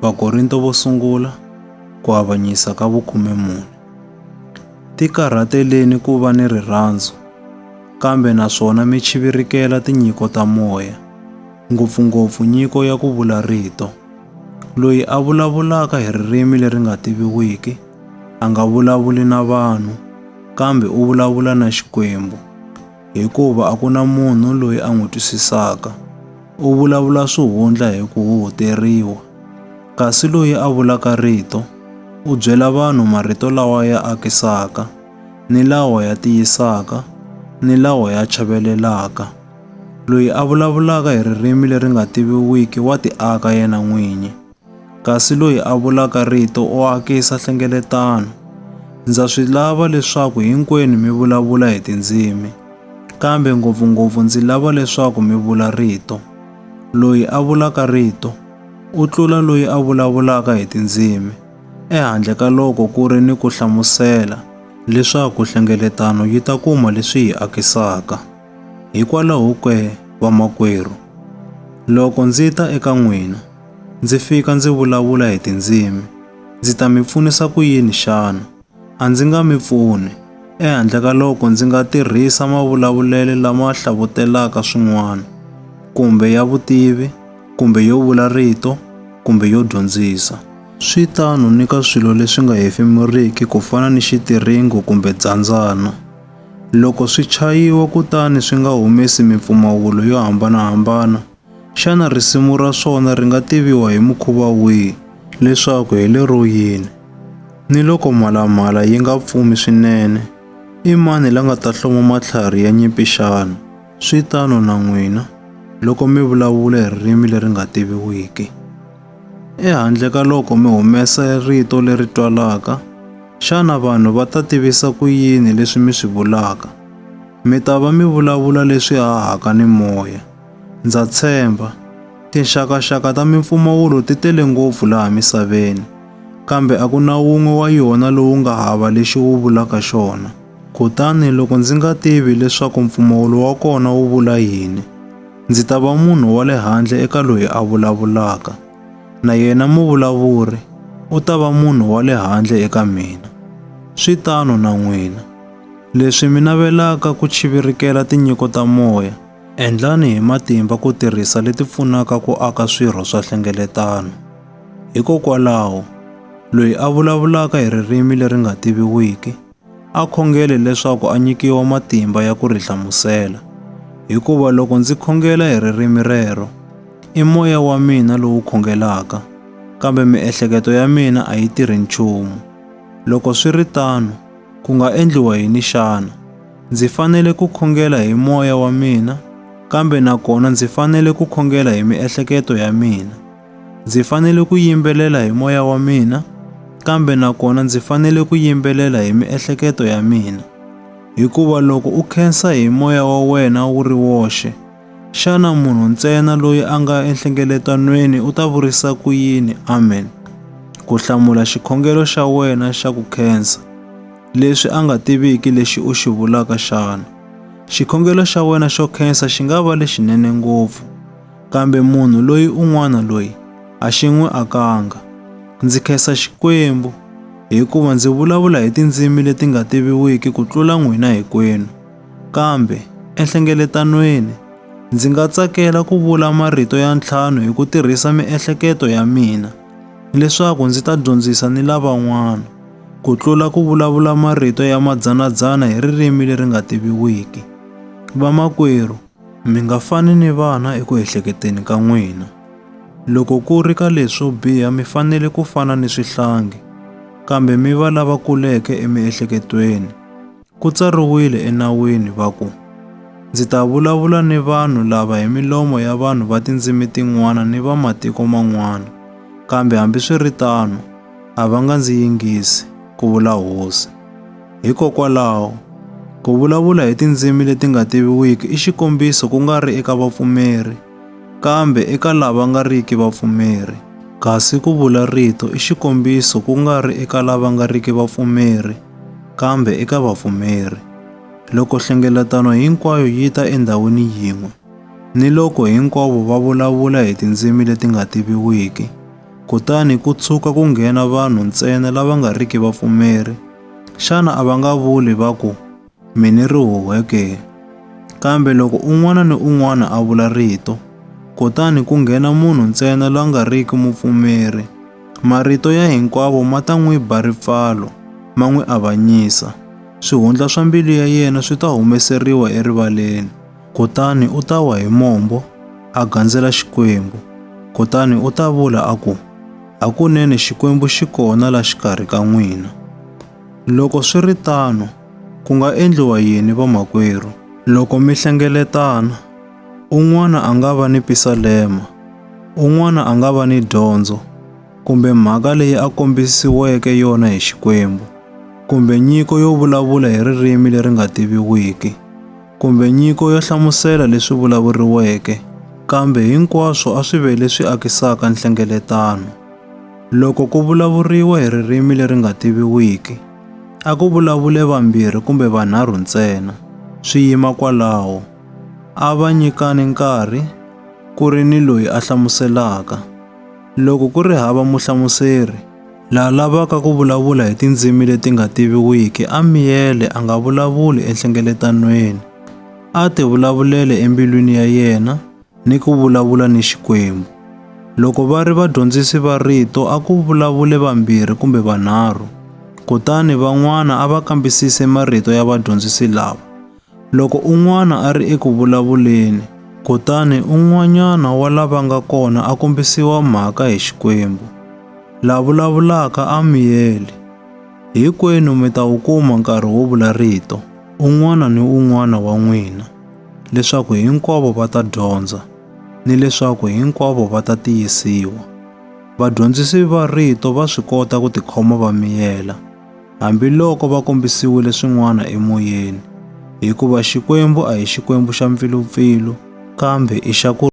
Vakorinto vo sungula ku avanyisa ka vu-14. Ti karhateleni ku va ni rirhandzu, kambe naswona mi chivirikela tinyiko ta moya, ngopfungopfu nyiko ya ku vula rito. Loyi a vulavulaka hi ririmi leri nga tiviwiki, a nga vulavuli na vanhu, kambe u vulavula na Xikwembu, hikuva a ku na munhu loyi a n'wi twisisaka. U vulavula swihundla hi ku huhuteriwa. Kasi loyi a vulaka rito, u byela vanhu marito lawa ya akisaka, ni lawa ya tiyisaka, ni lawa ya chavelelaka. Loyi a vulavulaka hi ririmi leri nga tiviwiki wa ti aka yena n'winyi, kasi loyi a vulaka rito u akisa nhlengeletano. Ndza swi lava leswaku hinkwenu mi vulavula hi tindzimi, kambe ngopfungopfu ndzi lava leswaku mi vula rito. Loyi a vulaka rito u tlula loyi a vulavulaka hi tindzimi, ehandle ka loko ku ri ni ku hlamusela leswaku nhlengeletano yi ta kuma leswi yi akisaka. Hikwalaho vamakwerhu, loko ndzi ta eka n'wina, ndzi fika ndzi vulavula hi tindzimi, ndzi ta mi pfunisa ku yini xana? A ndzi nga mi pfuni, ehandle ka loko ndzi nga tirhisa mavulavulelo lama hlavutelaka swin'wana, kumbe ya vutivi, kumbe yo vula rito, kumbe yo dyondzisa. Swi tano ni ka swilo leswi nga hefemuriki ku fana ni xitiringo kumbe dzandzana. Loko swi chayiwa kutani swi nga humesi mimpfumawulo yo hambanahambana, xana risimu ra swona ri nga tiviwa hi mukhuva wihi leswaku hi lero yini? Ni loko mhalamhala yi nga pfumi swinene, i mani la nga ta hloma matlhari ya nyimpi xana? Swi tano na n'wina, loko mi vulavula hi ririmi leri nga tiviwiki. Ehandle ka loko mi humesa rito leri twalaka, xana vanhu va ta tivisa ku yini leswi mi swi vulaka? Mi ta va mi vulavula leswi hahaka ni moya. Ndza tshemba, tinxakaxaka ta mimpfumawulo ti tele ngopfu laha misaveni, kambe a ku na wun'we wa yona lowu nga hava lexi wu vulaka xona. Kutani loko ndzi nga tivi leswaku mpfumawulo wa kona wu vula yini, ndzi ta va munhu wa le handle eka loyi a vulavulaka, na yena muvulavuri u ta va munhu wa le handle eka mina. Swi tano na n'wina. Leswi mi navelaka ku chivirikela tinyiko ta moya, endlani hi matimba ku tirhisa leti pfunaka ku aka swirho swa nhlengeletano. Hikokwalaho, loyi a vulavulaka hi ririmi leri nga tiviwiki, a khongele leswaku a nyikiwa matimba ya ku ri hlamusela. Hikuva loko ndzi khongela hi ririmi rero, i moya wa mina lowu khongelaka, kambe miehleketo ya mina a yi tirhi nchumu. Loko swi ri tano, ku nga endliwa yini xana? Ndzi fanele ku khongela hi moya wa mina, kambe nakona ndzi fanele ku khongela hi miehleketo ya mina. Ndzi fanele ku yimbelela hi moya wa mina, kambe nakona ndzi fanele ku yimbelela hi miehleketo ya mina. Hikuva loko u khensa hi moya wa wena wu ri woxe, xana munhu ntsena loyi a nga enhlengeletanweni u ta vurisa ku yini amen ku hlamula xikhongelo xa wena xa ku khensa, leswi a nga tiviki lexi u xi vulaka xana? Xikhongelo xa wena xo khensa xi nga va lexinene ngopfu, kambe munhu loyi un'wana loyi a xi n'wi akanga. Ndzi khensa Xikwembu, hikuva ndzi vulavula hi tindzimi leti nga tiviwiki ku tlula n'wina hinkwenu, kambe enhlengeletanweni ndzi nga tsakela ku vula marito ya 5 hi ku tirhisa miehleketo ya mina, leswaku ndzi ta dyondzisa ni lavan'wana, ku tlula ku vulavula marito ya madzanadzana hi ririmi leri nga tiviwiki. Vamakwerhu, mi nga fani ni vana eku ehleketeni ka n'wina. Loko ku ri ka leswo biha mi fanele ku fana ni swihlangi, kambe mi va lava kuleke emiehleketweni. Ku tsariwile enawini va ku, ndzi ta vulavula ni vanhu lava hi milomo ya vanhu va tindzimi tin'wana ni va matiko man'wana, kambe hambiswiritano a va nga ndzi yingisi, ku vula Hosi. Hikokwalaho, ku vulavula hi tindzimi leti nga tiviwiki i xikombiso ku nga ri eka vapfumeri, kambe eka lava nga riki vapfumeri. Kasi ku vula rito i xikombiso ku nga ri eka lava nga riki vapfumeri, kambe eka vapfumeri. Loko nhlengeletano hinkwayo yi ta endhawini yin'we, ni loko hinkwavo va vulavula hi tindzimi leti nga tiviwiki, kutani ku tshuka ku nghena vanhu ntsena lava nga riki vapfumeri, xana a va nga vuli va ku, "Mini ri huhwe ke?" Kambe loko un'wana ni un'wana a vula rito, kutani ku nghena munhu ntsena la nga riki mupfumeri, marito ya hinkwavo ma ta n'wi ba ripfalo, ma n'wi avanyisa. Swihundla swa mbilu ya yena swi ta humeseriwa erivaleni, kutani u ta wa hi mombo, a gandzela Xikwembu. Kutani u ta vula a ku, "Hakunene Xikwembu xi kona la xikarhi ka n'wina." Loko swi ri tano, ku nga endliwa yini vamakwerhu? Loko mi hlengeletana, un'wana a nga va ni pisalema, un'wana a nga va ni dyondzo, kumbe mhaka leyi a kombisiweke yona hi Xikwembu, kumbe nyiko yo vulavula hi ririmi leri nga tiviwiki, kumbe nyiko yo hlamusela leswi vulavuriweke, kambe hinkwaswo a swi ve leswi akisaka nhlengeletano. Loko ku vulavuriwa hi ririmi leri nga tiviwiki, a ku vulavule vambirhi kumbe vanharhu ntsena, swi yima kwalaho. A va nyikani nkarhi, ku ri ni loyi a hlamuselaka. Loko ku ri hava muhlamuseri, la lavaka ku vulavula hi tindzimi leti nga tiviwiki a miyele a nga vulavuli enhlengeletanweni, a ti vulavulele embilwini ya yena ni ku vulavula ni Xikwembu. Loko va ri vadyondzisi va rito a ku vulavule vambirhi kumbe vanharhu, kutani van'wana a va kambisise marito ya vadyondzisi lava. Loko un'wana a ri eku vulavuleni, kutani un'wanyana wa lava nga kona a kombisiwa mhaka hi Xikwembu, la vulavulaka a miyele. Hinkwenu mi ta wu kuma nkarhi wo vula rito, un'wana ni un'wana wa n'wina, leswaku hinkwavo va ta dyondza, ni leswaku hinkwavo va ta tiyisiwa. Vadyondzisi va rito va swi kota ku tikhoma va miyela, hambiloko va kombisiwile swin'wana emoyeni, hikuva Xikwembu a hi Xikwembu xa mpfilupfilu, kambe i xa ku